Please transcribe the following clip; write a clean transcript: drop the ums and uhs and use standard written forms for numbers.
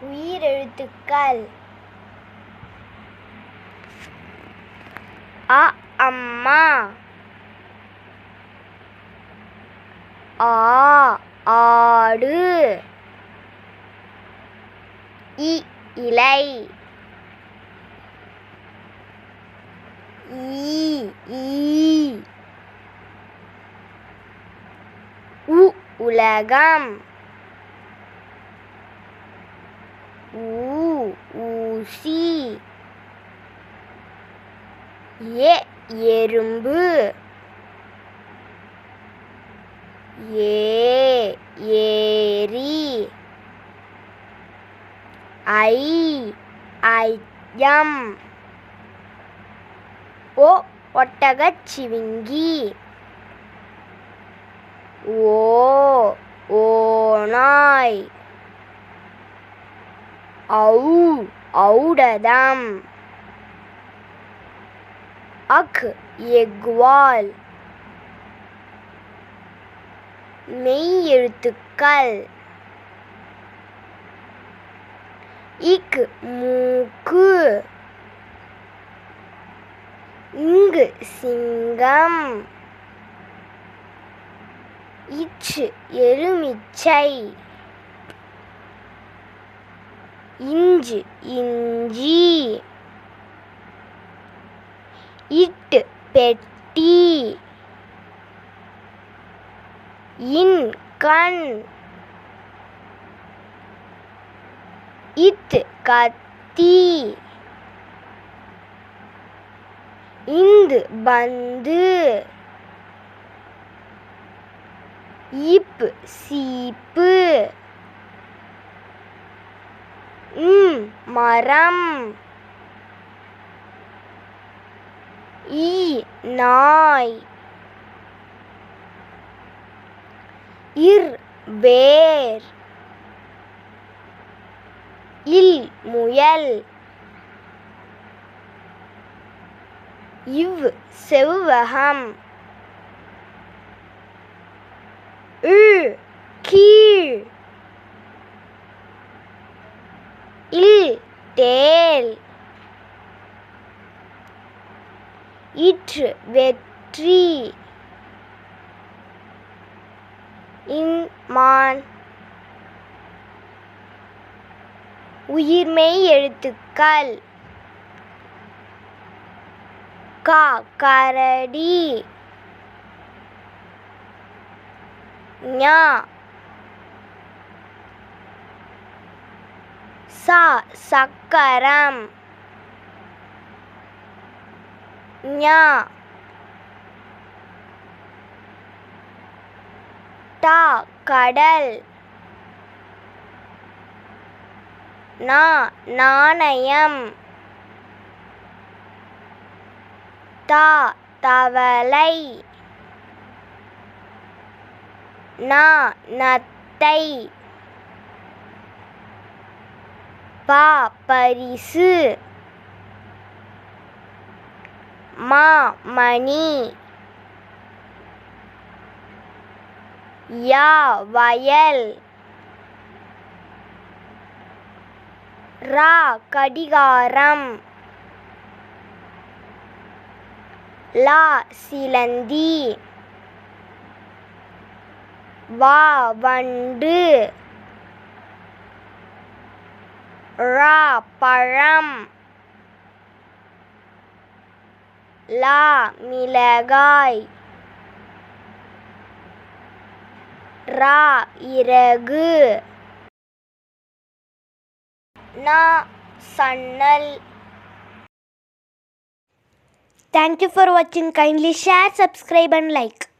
உயிரெழுத்துக்கள் அ அம்மா, ஆ ஆடு, இ இலை, ஈ உலகம், ஊசி, எறும்பு, ஏரி, ஐயம், ஒட்டகச்சிவிங்கி, ஓநாய், ஔடதம், எக்வால். மெய்யெழுத்துக்கள் மூக்கு, சிங்கம், எலுமிச்சை, இஞ்சி, பெட்டி, கண், கத்தி, பந்து, சீப்பு, மரம், நாய், வேர், முயல், செவ்வகம், கீழ், தேல், வெற்றி, மான். உயிர்மெய் எழுத்துக்கள் கரடி, சக்கரம், கடல், நாணயம், தவளை, நத்தை, பரிசு, மணி, வயல், கடிகாரம், சிலந்தி, வண்டு, பழம், மிளகாய், இறகு, சன்னல். Thank you for watching. Kindly share, subscribe and like.